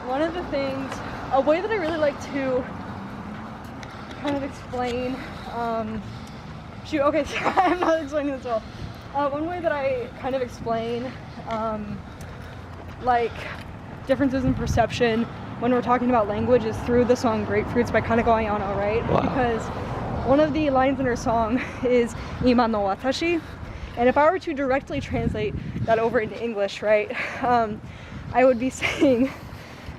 one of the things, a way that I really like to kind of explain, okay, so I'm not explaining this well. One way that I kind of explain, like, differences in perception when we're talking about language is through the song Grapefruits by Kaneko Ayano, right? Wow. Because one of the lines in her song is Ima no watashi, and if I were to directly translate that over into English, right, I would be saying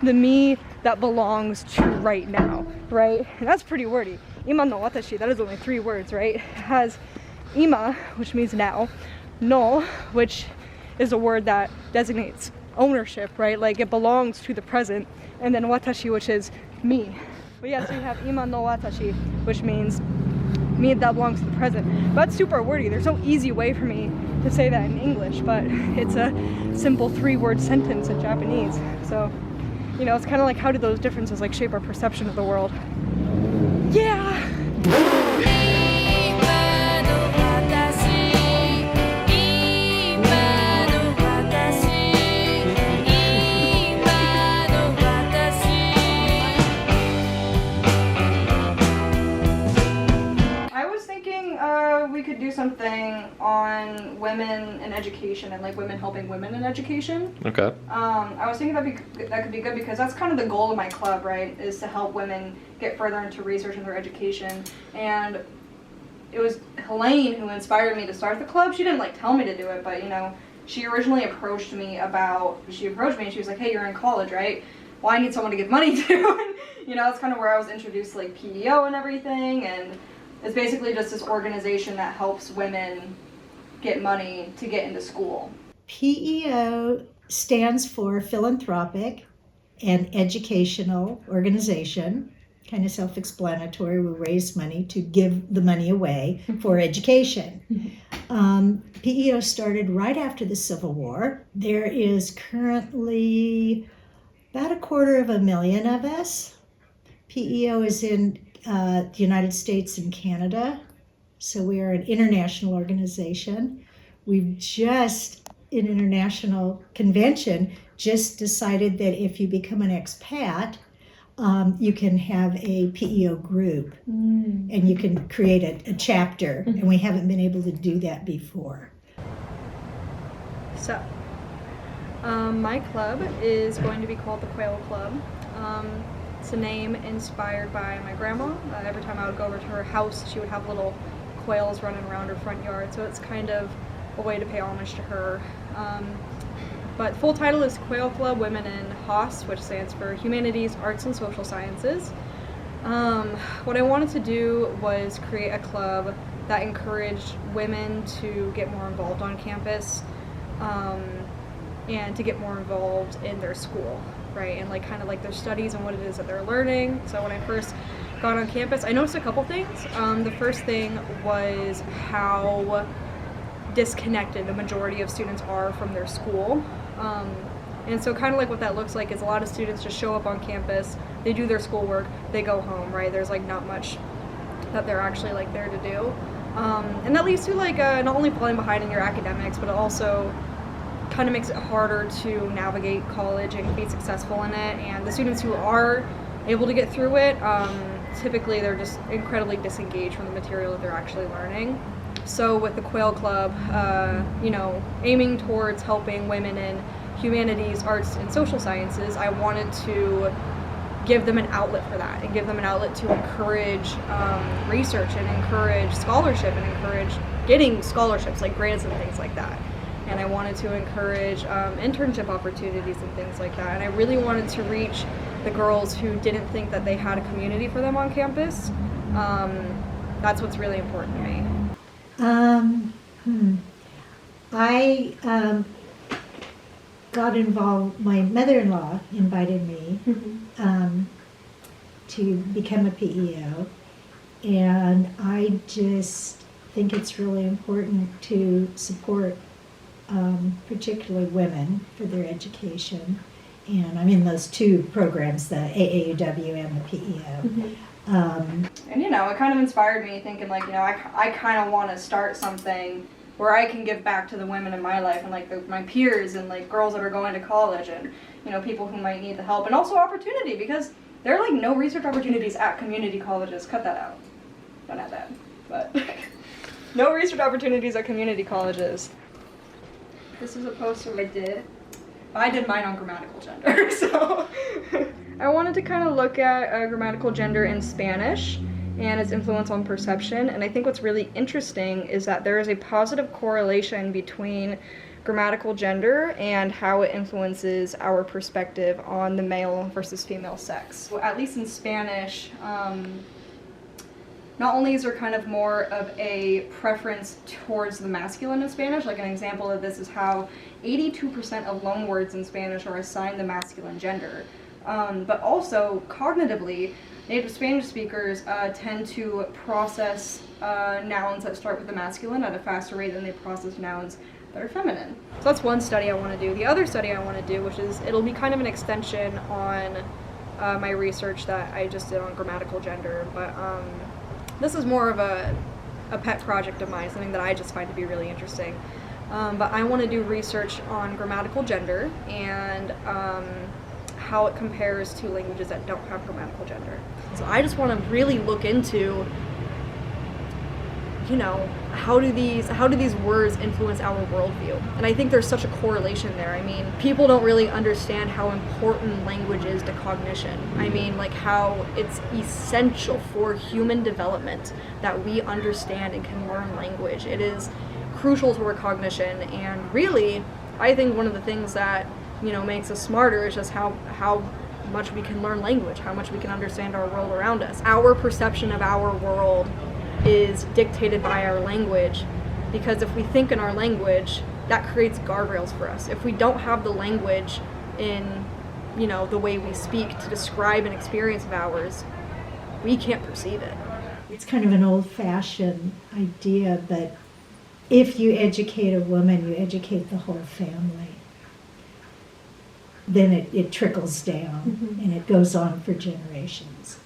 the me that belongs to right now, right? And that's pretty wordy. Ima no watashi, that is only 3 words, right? It has ima, which means now, no, which is a word that designates ownership, right? Like it belongs to the present, and then watashi, which is me. But yeah, so you have ima no watashi, which means me that belongs to the present. But that's super wordy. There's no easy way for me to say that in English, but it's a simple 3-word sentence in Japanese. So, you know, it's kind of like how do those differences like shape our perception of the world? Yeah! We could do something on women in education and like women helping women in education. Okay. I was thinking that could be good because that's kind of the goal of my club, right? Is to help women get further into research in their education. And it was Helene who inspired me to start the club. She didn't like tell me to do it, but you know, she originally approached me and she was like, hey, you're in college, right? Well, I need someone to give money to. And, you know, that's kind of where I was introduced to like PEO and everything, and it's basically just this organization that helps women get money to get into school. PEO stands for Philanthropic and Educational Organization. Kind of self-explanatory. We raise money to give the money away for education. PEO started right after the Civil War. There is currently about 250,000 of us. PEO is in the United States and Canada, so we are an international organization. We've just, in international convention, just decided that if you become an expat, you can have a PEO group and you can create a chapter, and we haven't been able to do that before. So, my club is going to be called the Quail Club. It's a name inspired by my grandma. Every time I would go over to her house, she would have little quails running around her front yard, so it's kind of a way to pay homage to her. But full title is Quail Club Women in HOS, which stands for Humanities, Arts, and Social Sciences. What I wanted to do was create a club that encouraged women to get more involved on campus and to get more involved in their school. Right, and like kind of like their studies and what it is that they're learning. So when I first got on campus, I noticed a couple things. The first thing was how disconnected the majority of students are from their school. And so kind of like what that looks like is a lot of students just show up on campus, they do their schoolwork, they go home, right? There's like not much that they're actually like there to do. And that leads to like not only falling behind in your academics, but it also kind of makes it harder to navigate college and be successful in it. And the students who are able to get through it, typically they're just incredibly disengaged from the material that they're actually learning. So with the Quail Club, you know, aiming towards helping women in humanities, arts, and social sciences, I wanted to give them an outlet for that and give them an outlet to encourage research and encourage scholarship and encourage getting scholarships like grants and things like that. And I wanted to encourage internship opportunities and things like that. And I really wanted to reach the girls who didn't think that they had a community for them on campus. That's what's really important to me. I got involved, my mother-in-law invited me to become a PEO, and I just think it's really important to support particularly women for their education. And I'm in those two programs, the AAUW and the PEO. And you know, it kind of inspired me thinking like, you know, I kind of want to start something where I can give back to the women in my life and like my peers and like girls that are going to college and, you know, people who might need the help, and also opportunity, because there are like no research opportunities at community colleges. Cut that out. Don't add that. But no research opportunities at community colleges. This is a poster I did. I did mine on grammatical gender, so. I wanted to kind of look at grammatical gender in Spanish and its influence on perception, and I think what's really interesting is that there is a positive correlation between grammatical gender and how it influences our perspective on the male versus female sex. Well, at least in Spanish, not only is there kind of more of a preference towards the masculine in Spanish, like an example of this is how 82% of loanwords in Spanish are assigned the masculine gender, but also cognitively, native Spanish speakers tend to process nouns that start with the masculine at a faster rate than they process nouns that are feminine. So that's one study I want to do. The other study I want to do, which is, it'll be kind of an extension on my research that I just did on grammatical gender, but this is more of a pet project of mine, something that I just find to be really interesting. But I want to do research on grammatical gender and how it compares to languages that don't have grammatical gender. So I just want to really look into, you know, how do these words influence our worldview? And I think there's such a correlation there. I mean, people don't really understand how important language is to cognition. I mean, like how it's essential for human development that we understand and can learn language. It is crucial to our cognition, and really, I think one of the things that, you know, makes us smarter is just how much we can learn language, how much we can understand our world around us. Our perception of our world is dictated by our language, because if we think in our language, that creates guardrails for us. If we don't have the language in, you know, the way we speak to describe an experience of ours, we can't perceive it. It's kind of an old-fashioned idea, but if you educate a woman, you educate the whole family. Then it trickles down, and it goes on for generations.